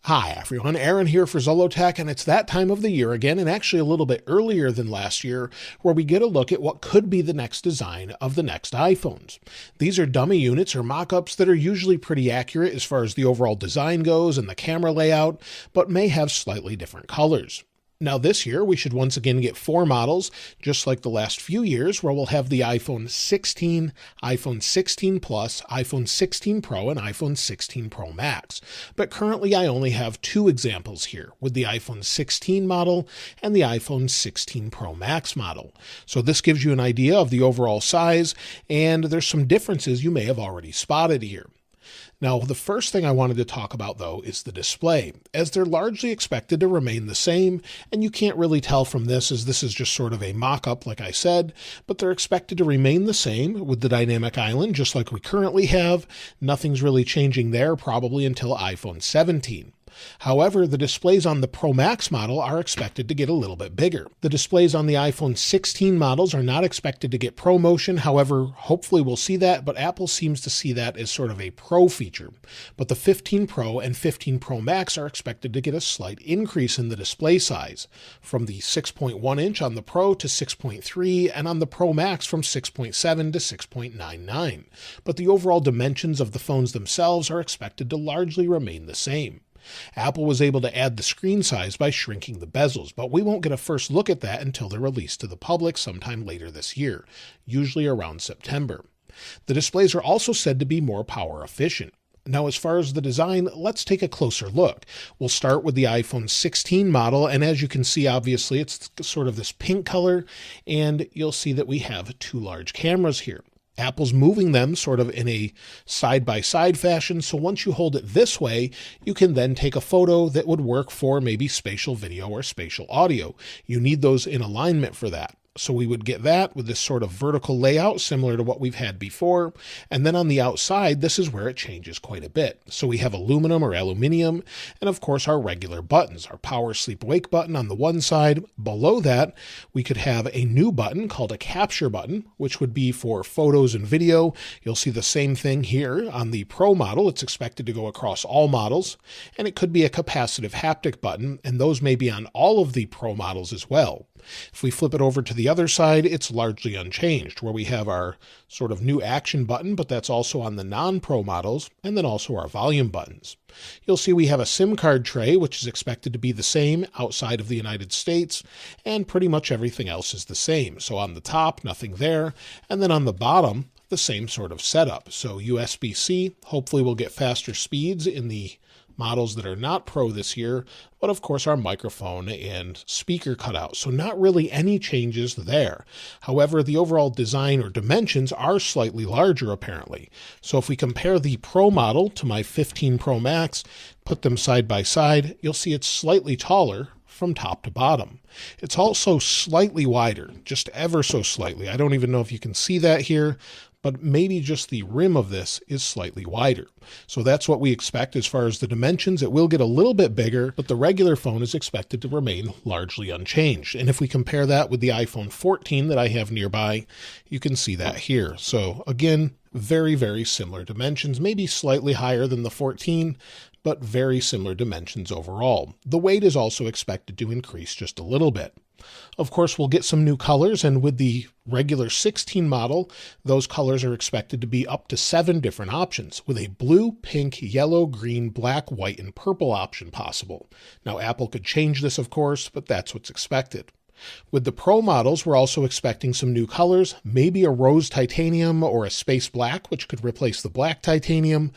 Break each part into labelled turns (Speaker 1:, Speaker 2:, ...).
Speaker 1: Hi everyone, Aaron here for Zollotech, and it's that time of the year again, and actually a little bit earlier than last year, where we get a look at what could be the next design of the next iPhones. These are dummy units or mock-ups that are usually pretty accurate as far as the overall design goes and the camera layout, but may have slightly different colors. Now this year, we should once again get 4 models, just like the last few years, where we'll have the iPhone 16, iPhone 16 Plus, iPhone 16 Pro, and iPhone 16 Pro Max. But currently I only have 2 examples here, with the iPhone 16 model and the iPhone 16 Pro Max model. So this gives you an idea of the overall size, and there's some differences you may have already spotted here. Now, the first thing I wanted to talk about, though, is the display, as they're largely expected to remain the same, and you can't really tell from this, as this is just sort of a mock-up, like I said, but they're expected to remain the same with the dynamic island, just like we currently have. Nothing's really changing there, probably until iPhone 17. However, the displays on the Pro Max model are expected to get a little bit bigger. The displays on the iPhone 16 models are not expected to get ProMotion. However, hopefully we'll see that, but Apple seems to see that as sort of a Pro feature. But the 15 Pro and 15 Pro Max are expected to get a slight increase in the display size, from the 6.1 inch on the Pro to 6.3, and on the Pro Max from 6.7 to 6.99. But the overall dimensions of the phones themselves are expected to largely remain the same. Apple was able to add the screen size by shrinking the bezels, but we won't get a first look at that until they're released to the public sometime later this year, usually around September. The displays are also said to be more power efficient. Now, as far as the design, let's take a closer look. We'll start with the iPhone 16 model, and as you can see, obviously, it's sort of this pink color, and you'll see that we have 2 large cameras here. Apple's moving them sort of in a side-by-side fashion, so once you hold it this way, you can then take a photo that would work for maybe spatial video or spatial audio. You need those in alignment for that. So we would get that with this sort of vertical layout similar to what we've had before. And then on the outside, this is where it changes quite a bit. So we have aluminum or aluminium, and of course our regular buttons, our power sleep wake button on the one side. Below that, we could have a new button called a capture button, which would be for photos and video. You'll see the same thing here on the Pro model. It's expected to go across all models, and it could be a capacitive haptic button, and those may be on all of the Pro models as well. If we flip it over to the other side, it's largely unchanged, where we have our sort of new action button, but that's also on the non-Pro models, and then also our volume buttons. You'll see we have a SIM card tray, which is expected to be the same outside of the United States, and pretty much everything else is the same. So on the top, nothing there, and then on the bottom, the same sort of setup. So USB-C, hopefully we'll get faster speeds in the models that are not Pro this year, but of course our microphone and speaker cutout, so not really any changes there. However, the overall design or dimensions are slightly larger apparently. So if we compare the Pro model to my 15 Pro Max, put them side by side, you'll see it's slightly taller from top to bottom. It's also slightly wider, just ever so slightly. I don't even know if you can see that here, but maybe just the rim of this is slightly wider. So that's what we expect as far as the dimensions. It will get a little bit bigger, but the regular phone is expected to remain largely unchanged. And if we compare that with the iPhone 14 that I have nearby, you can see that here. So again, very, very similar dimensions, maybe slightly higher than the 14, but very similar dimensions overall. The weight is also expected to increase just a little bit. Of course, we'll get some new colors, and with the regular 16 model, those colors are expected to be up to 7 different options, with a blue, pink, yellow, green, black, white, and purple option possible. Now, Apple could change this, of course, but that's what's expected. With the Pro models, we're also expecting some new colors, maybe a rose titanium or a space black, which could replace the black titanium,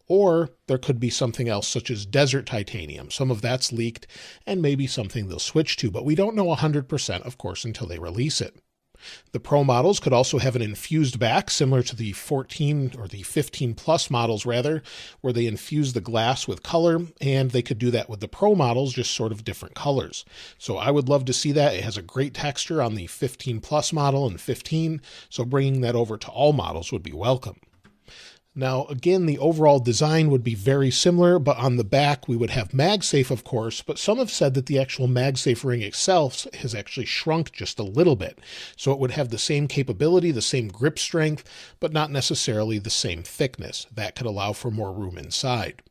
Speaker 1: or there could be something else such as desert titanium. Some of that's leaked and maybe something they'll switch to, but we don't know 100%, of course, until they release it. The Pro models could also have an infused back, similar to the 14 or the 15 Plus models rather, where they infuse the glass with color, and they could do that with the Pro models, just sort of different colors. So I would love to see that. It has a great texture on the 15 Plus model and 15, so bringing that over to all models would be welcome. Now, again, the overall design would be very similar, but on the back we would have MagSafe, of course, but some have said that the actual MagSafe ring itself has actually shrunk just a little bit. So it would have the same capability, the same grip strength, but not necessarily the same thickness. That could allow for more room inside.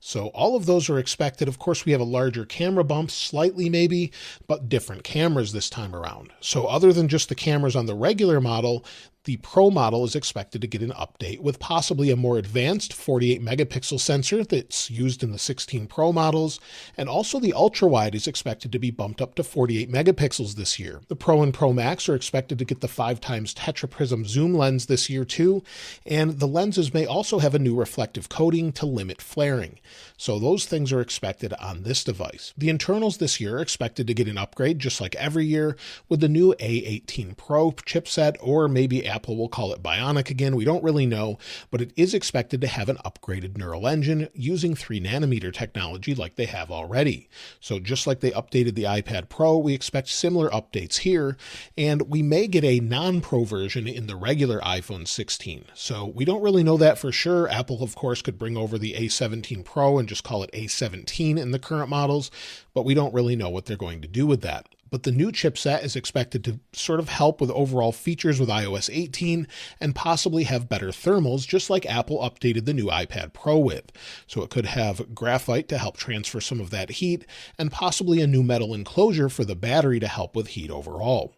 Speaker 1: So all of those are expected. Of course, we have a larger camera bump, slightly maybe, but different cameras this time around. So other than just the cameras on the regular model, the Pro model is expected to get an update with possibly a more advanced 48 megapixel sensor that's used in the 16 Pro models, and also the ultra-wide is expected to be bumped up to 48 megapixels this year. The Pro and Pro Max are expected to get the 5x tetraprism zoom lens this year too, and the lenses may also have a new reflective coating to limit flaring. So those things are expected on this device. The internals this year are expected to get an upgrade just like every year with the new A18 Pro chipset, or maybe Apple will call it Bionic again. We don't really know, but it is expected to have an upgraded neural engine using 3nm technology like they have already. So just like they updated the iPad Pro, we expect similar updates here, and we may get a non-Pro version in the regular iPhone 16. So we don't really know that for sure. Apple, of course, could bring over the A17 Pro and just call it A17 in the current models, but we don't really know what they're going to do with that. But the new chipset is expected to sort of help with overall features with iOS 18 and possibly have better thermals, just like Apple updated the new iPad Pro with. So it could have graphite to help transfer some of that heat, and possibly a new metal enclosure for the battery to help with heat overall.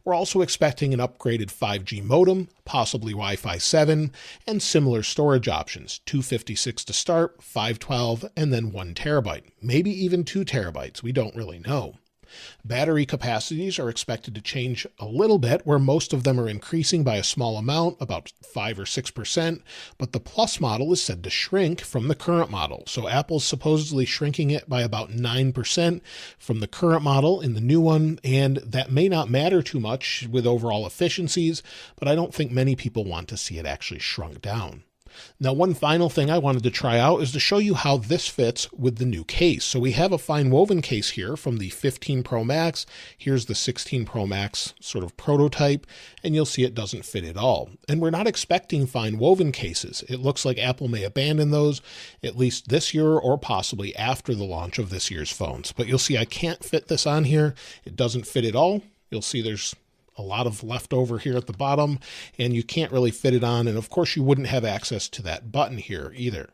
Speaker 1: We're also expecting an upgraded 5G modem, possibly Wi-Fi 7, and similar storage options, 256 to start, 512, and then 1 terabyte, maybe even 2 terabytes, we don't really know. Battery capacities are expected to change a little bit, where most of them are increasing by a small amount, about 5 or 6%, but the Plus model is said to shrink from the current model. So Apple's supposedly shrinking it by about 9% from the current model in the new one, and that may not matter too much with overall efficiencies, but I don't think many people want to see it actually shrunk down. Now, one final thing I wanted to try out is to show you how this fits with the new case. So we have a fine woven case here from the 15 Pro Max. Here's the 16 Pro Max sort of prototype, and you'll see it doesn't fit at all. And we're not expecting fine woven cases. It looks like Apple may abandon those, at least this year or possibly after the launch of this year's phones. But you'll see I can't fit this on here. It doesn't fit at all. You'll see there's a lot of leftover here at the bottom, and you can't really fit it on. And of course you wouldn't have access to that button here either.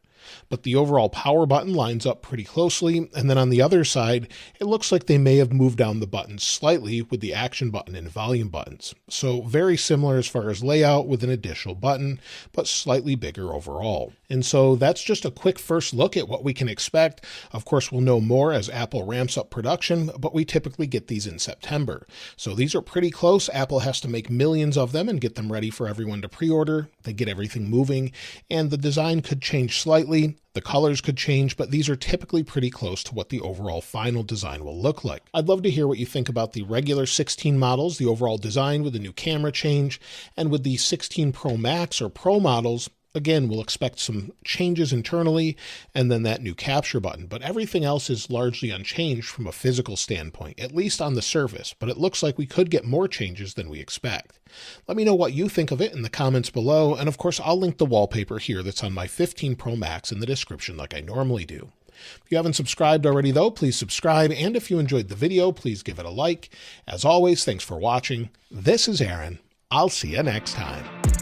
Speaker 1: But the overall power button lines up pretty closely, and then on the other side, it looks like they may have moved down the buttons slightly with the action button and volume buttons. So very similar as far as layout with an additional button, but slightly bigger overall. And so that's just a quick first look at what we can expect. Of course, we'll know more as Apple ramps up production, but we typically get these in September. So these are pretty close. Apple has to make millions of them and get them ready for everyone to pre-order. They get everything moving, and the design could change slightly. The colors could change, but these are typically pretty close to what the overall final design will look like. I'd love to hear what you think about the regular 16 models, the overall design with the new camera change, and with the 16 Pro Max or Pro models. Again, we'll expect some changes internally and then that new capture button, but everything else is largely unchanged from a physical standpoint, at least on the surface, but it looks like we could get more changes than we expect. Let me know what you think of it in the comments below, and of course I'll link the wallpaper here that's on my 15 Pro Max in the description like I normally do. If you haven't subscribed already though, please subscribe, and if you enjoyed the video, please give it a like. As always, thanks for watching. This is Aaron. I'll see you next time.